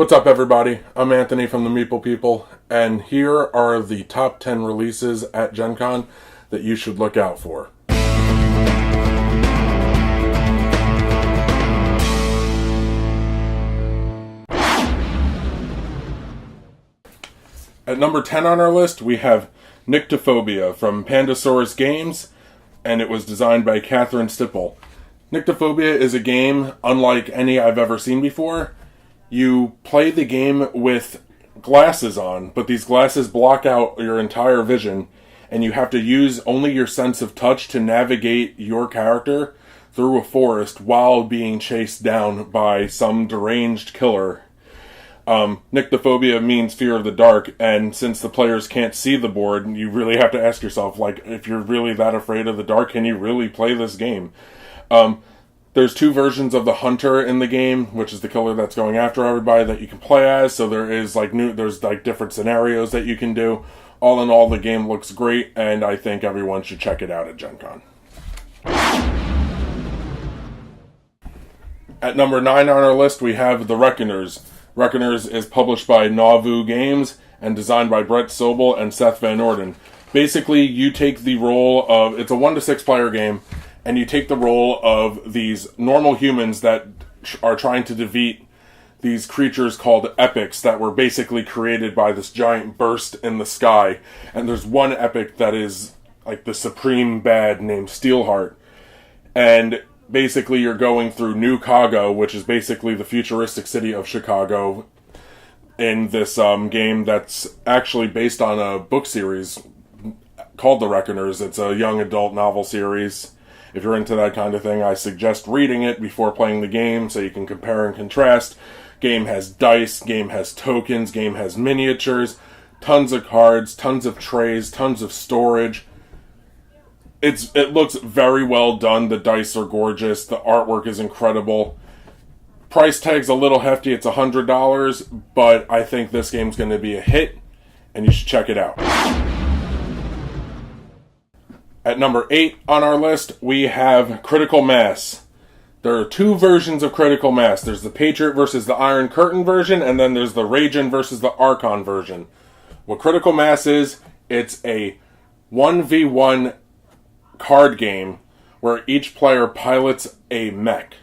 What's up, everybody? I'm Anthony from the Meeple People, and here are the top 10 releases at Gen Con that you should look out for. At number 10 on our list, we have Nyctophobia from Pandasaurus Games, and it was designed by Catherine Stipple. Nyctophobia is a game unlike any I've ever seen before. You play the game with glasses on, but these glasses block out your entire vision, and you have to use only your sense of touch to navigate your character through a forest while being chased down by some deranged killer. Nyctophobia means fear of the dark, and since the players can't see the board, you really have to ask yourself, if you're really that afraid of the dark, can you really play this game? There's two versions of the hunter in the game, which is the killer that's going after everybody, that you can play as. So there is there's different scenarios that you can do. All in all, the game looks great, and I think everyone should check it out at Gen Con. At number 9 on our list, we have The Reckoners. Reckoners is published by Nauvoo Games and designed by Brett Sobel and Seth Van Orden. Basically, you take the role of, it's a 1 to 6 player game, and you take the role of these normal humans that are trying to defeat these creatures called epics that were basically created by this giant burst in the sky. And there's one epic that is like the supreme bad named Steelheart. And basically you're going through New Chicago, which is basically the futuristic city of Chicago, in this game that's actually based on a book series called The Reckoners. It's a young adult novel series. If you're into that kind of thing, I suggest reading it before playing the game so you can compare and contrast. Game has dice, game has tokens, game has miniatures, tons of cards, tons of trays, tons of storage. It looks very well done. The dice are gorgeous. The artwork is incredible. Price tag's a little hefty. It's $100, but I think this game's going to be a hit, and you should check it out. At number 8 on our list, we have Critical Mass. There are two versions of Critical Mass. There's the Patriot versus the Iron Curtain version, and then there's the Ragin versus the Archon version. What Critical Mass is, it's a 1v1 card game where each player pilots a mech.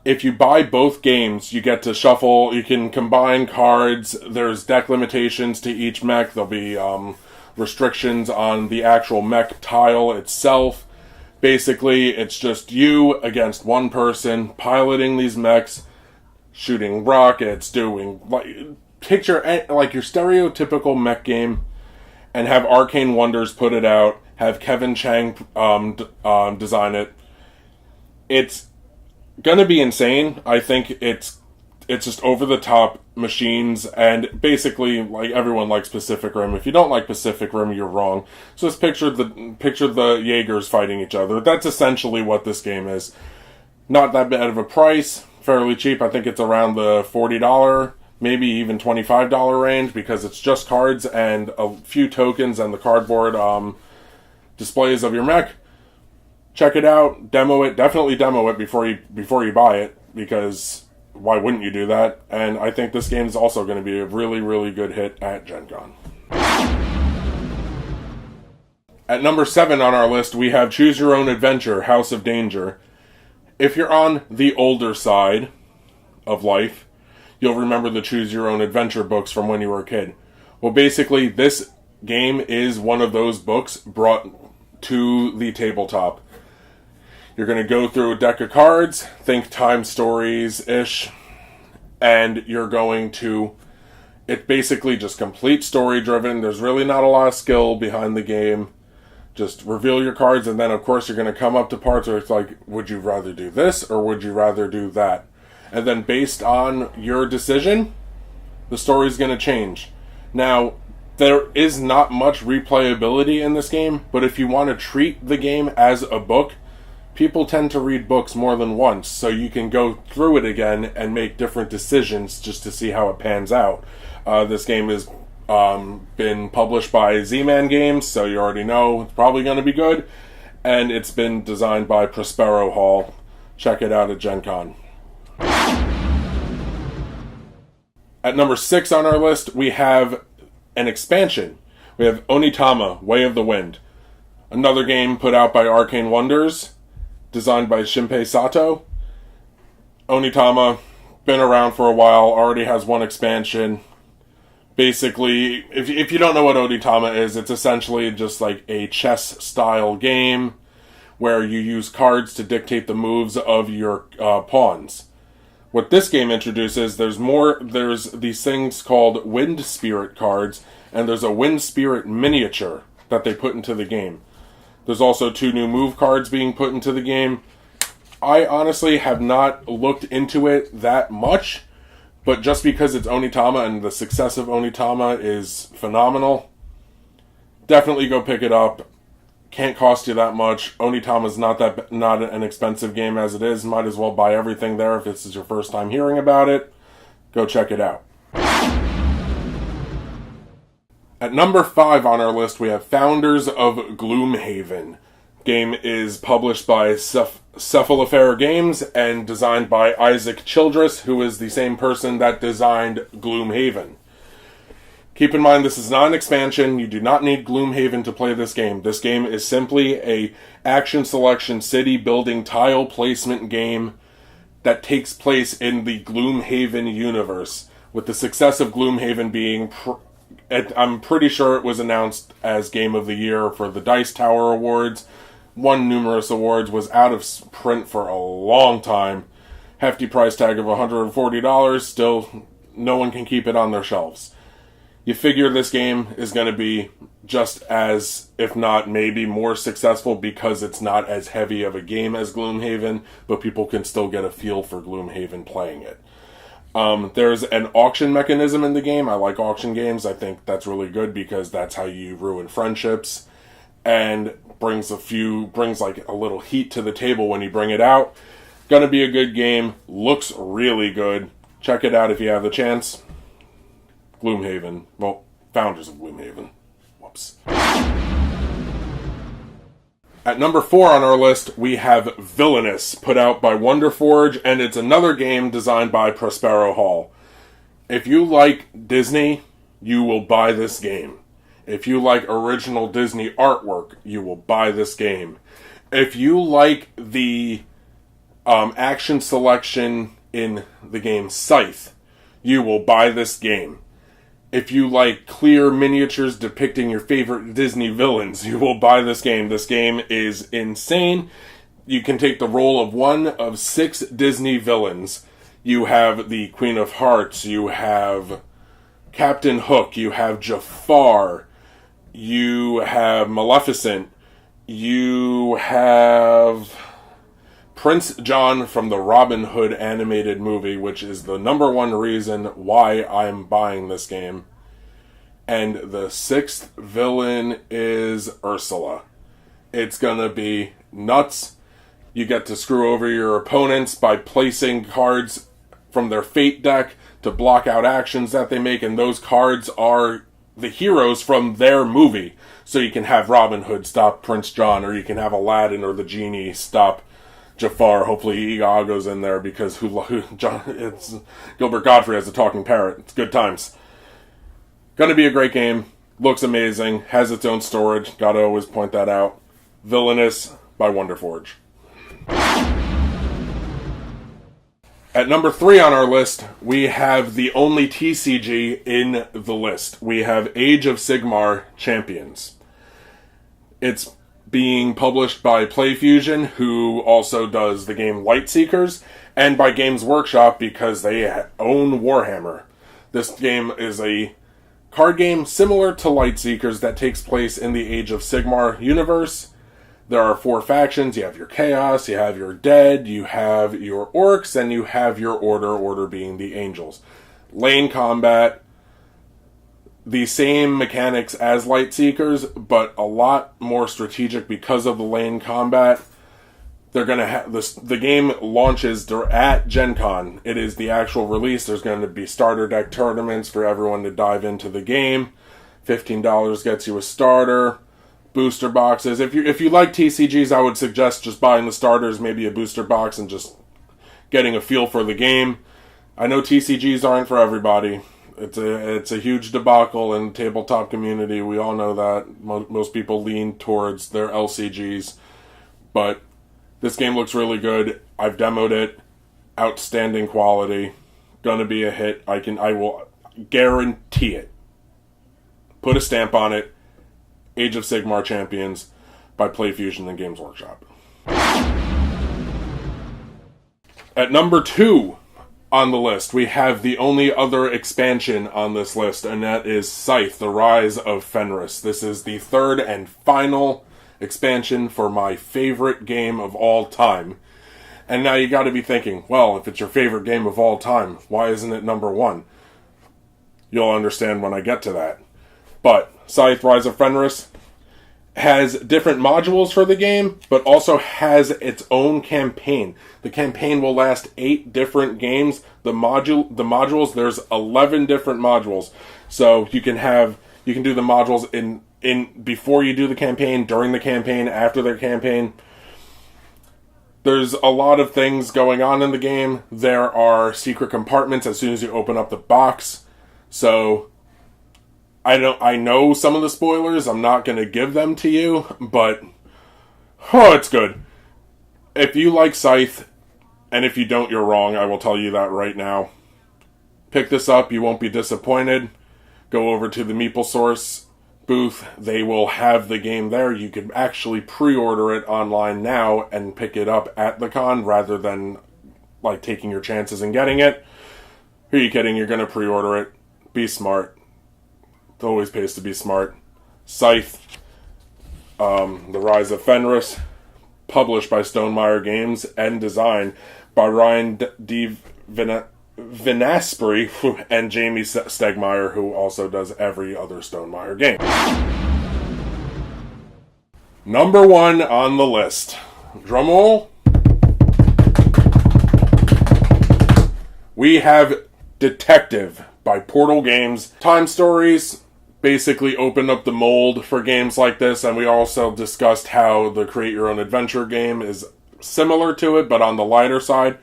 If you buy both games, you get to shuffle, you can combine cards, there's deck limitations to each mech, there'll be restrictions on the actual mech tile itself. Basically, it's just you against one person piloting these mechs, shooting rockets, doing picture like your stereotypical mech game, and have Arcane Wonders put it out. Have Kevin Chang design it. It's gonna be insane. I think it's just over-the-top machines, and basically, everyone likes Pacific Rim. If you don't like Pacific Rim, you're wrong. So just picture the Jaegers fighting each other. That's essentially what this game is. Not that bad of a price, fairly cheap. I think it's around the $40, maybe even $25 range, because it's just cards and a few tokens and the cardboard displays of your mech. Check it out, demo it. Definitely demo it before you buy it, because why wouldn't you do that? And I think this game is also going to be a really, really good hit at Gen Con. At number 7 on our list, we have Choose Your Own Adventure, House of Danger. If you're on the older side of life, you'll remember the Choose Your Own Adventure books from when you were a kid. Well, basically, this game is one of those books brought to the tabletop. You're going to go through a deck of cards, think time stories-ish, and you're going to... It's basically just complete story-driven. There's really not a lot of skill behind the game. Just reveal your cards, and then, of course, you're going to come up to parts where it's like, would you rather do this, or would you rather do that? And then, based on your decision, the story's going to change. Now, there is not much replayability in this game, but if you want to treat the game as a book, people tend to read books more than once, so you can go through it again and make different decisions just to see how it pans out. This game has been published by Z-Man Games, so you already know it's probably going to be good, and it's been designed by Prospero Hall. Check it out at Gen Con. At number 6 on our list, we have an expansion. We have Onitama, Way of the Wind. Another game put out by Arcane Wonders, designed by Shinpei Sato. Onitama, been around for a while, already has one expansion. Basically, if you don't know what Onitama is, it's essentially just like a chess-style game where you use cards to dictate the moves of your pawns. What this game introduces, there's these things called Wind Spirit cards, and there's a Wind Spirit miniature that they put into the game. There's also 2 new move cards being put into the game. I honestly have not looked into it that much, but just because it's Onitama and the success of Onitama is phenomenal, definitely go pick it up. Can't cost you that much. Onitama's not an expensive game as it is. Might as well buy everything there if this is your first time hearing about it. Go check it out. At number 5 on our list, we have Founders of Gloomhaven. Game is published by Cephalofair Games and designed by Isaac Childress, who is the same person that designed Gloomhaven. Keep in mind, this is not an expansion. You do not need Gloomhaven to play this game. This game is simply a action selection city building tile placement game that takes place in the Gloomhaven universe, with the success of Gloomhaven being... I'm pretty sure it was announced as Game of the Year for the Dice Tower Awards, won numerous awards, was out of print for a long time. Hefty price tag of $140, still no one can keep it on their shelves. You figure this game is going to be just as, if not maybe more successful, because it's not as heavy of a game as Gloomhaven, but people can still get a feel for Gloomhaven playing it. There's an auction mechanism in the game. I like auction games. I think that's really good because that's how you ruin friendships, and brings like a little heat to the table when you bring it out. Gonna be a good game. Looks really good. Check it out if you have the chance. Gloomhaven. Well, Founders of Gloomhaven. Whoops. At number 4 on our list, we have Villainous, put out by Wonderforge, and it's another game designed by Prospero Hall. If you like Disney, you will buy this game. If you like original Disney artwork, you will buy this game. If you like the action selection in the game Scythe, you will buy this game. If you like clear miniatures depicting your favorite Disney villains, you will buy this game. This game is insane. You can take the role of one of 6 Disney villains. You have the Queen of Hearts, you have Captain Hook, you have Jafar, you have Maleficent, you have Prince John from the Robin Hood animated movie, which is the number 1 reason why I'm buying this game. And the 6th villain is Ursula. It's gonna be nuts. You get to screw over your opponents by placing cards from their fate deck to block out actions that they make, and those cards are the heroes from their movie. So you can have Robin Hood stop Prince John, or you can have Aladdin or the Genie stop Jafar. Hopefully Iago's in there because it's Gilbert Godfrey as a talking parrot. It's good times. Gonna be a great game. Looks amazing. Has its own storage. Gotta always point that out. Villainous by Wonderforge. At number 3 on our list, we have the only TCG in the list. We have Age of Sigmar Champions. It's being published by PlayFusion, who also does the game Lightseekers, and by Games Workshop because they own Warhammer. This game is a card game similar to Lightseekers that takes place in the Age of Sigmar universe. There are 4 factions. You have your Chaos, you have your Dead, you have your Orcs, and you have your Order being the Angels. Lane combat, the same mechanics as Lightseekers, but a lot more strategic because of the lane combat. They're going to have the game launches at Gen Con. It is the actual release. There's going to be starter deck tournaments for everyone to dive into the game. $15 gets you a starter. Booster boxes. If you like TCGs, I would suggest just buying the starters, maybe a booster box, and just getting a feel for the game. I know TCGs aren't for everybody. it's a huge debacle in the tabletop community. We all know that. Most people lean towards their LCGs. But this game looks really good. I've demoed it. Outstanding quality. Gonna be a hit. I will guarantee it. Put a stamp on it. Age of Sigmar Champions by PlayFusion and Games Workshop. At number 2 on the list, we have the only other expansion on this list, and that is Scythe, The Rise of Fenris. This is the third and final expansion for my favorite game of all time. And now you gotta be thinking, well, if it's your favorite game of all time, why isn't it number 1? You'll understand when I get to that. But Scythe, Rise of Fenris has different modules for the game, but also has its own campaign. The campaign will last 8 different games. The modules, there's 11 different modules. So you can do the modules in before you do the campaign, during the campaign, after the campaign. There's a lot of things going on in the game. There are secret compartments as soon as you open up the box. So I know some of the spoilers. I'm not going to give them to you, but it's good. If you like Scythe, and if you don't, you're wrong. I will tell you that right now. Pick this up. You won't be disappointed. Go over to the MeepleSource booth. They will have the game there. You can actually pre-order it online now and pick it up at the con rather than like taking your chances and getting it. Who are you kidding? You're going to pre-order it. Be smart. It always pays to be smart. Scythe, The Rise of Fenris, published by Stonemaier Games and designed by Ryan D. Vinaspri and Jamie Stegmaier, who also does every other Stonemaier game. Number 1 on the list. Drumroll. We have Detective by Portal Games. Time Stories basically opened up the mold for games like this, and we also discussed how the Create Your Own Adventure game is similar to it, but on the lighter side.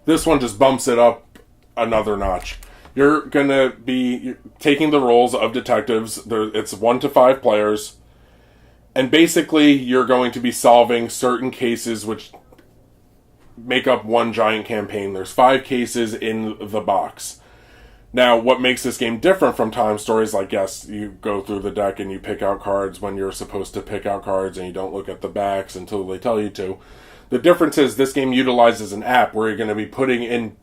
This one just bumps it up another notch. You're going to be taking the roles of detectives. It's 1 to 5 players, and basically you're going to be solving certain cases which make up one giant campaign. There's 5 cases in the box. Now, what makes this game different from Time Stories, like, yes, you go through the deck and you pick out cards when you're supposed to pick out cards, and you don't look at the backs until they tell you to. The difference is this game utilizes an app where you're going to be putting in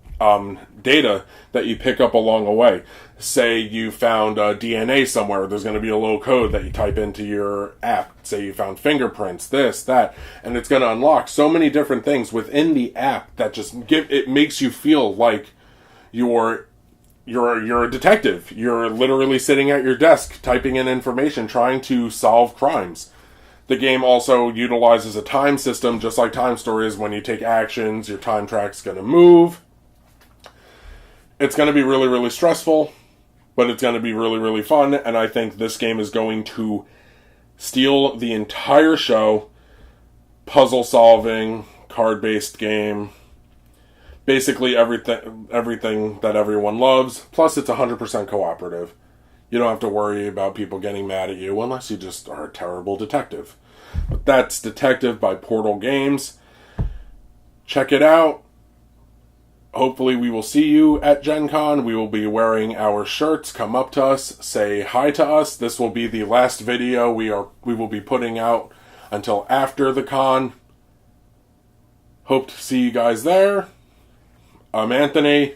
data that you pick up along the way. Say you found DNA somewhere, there's going to be a little code that you type into your app. Say you found fingerprints, this, that, and it's going to unlock so many different things within the app that just it makes you feel like you're a detective. You're literally sitting at your desk typing in information, trying to solve crimes. The game also utilizes a time system, just like Time Stories. When you take actions, your time track's going to move. It's going to be really, really stressful, but it's going to be really, really fun, and I think this game is going to steal the entire show. Puzzle solving, card-based game, basically everything that everyone loves. Plus, it's 100% cooperative. You don't have to worry about people getting mad at you unless you just are a terrible detective. But that's Detective by Portal Games. Check it out. Hopefully we will see you at Gen Con. We will be wearing our shirts. Come up to us. Say hi to us. This will be the last video we will be putting out until after the con. Hope to see you guys there. I'm Anthony.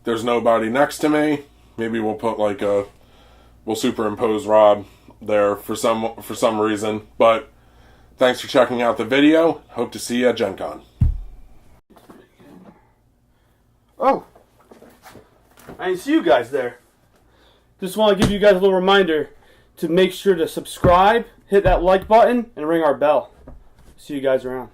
There's nobody next to me. Maybe we'll put we'll superimpose Rob there for some reason. But thanks for checking out the video. Hope to see you at Gen Con. Oh, I didn't see you guys there. Just want to give you guys a little reminder to make sure to subscribe, hit that like button, and ring our bell. See you guys around.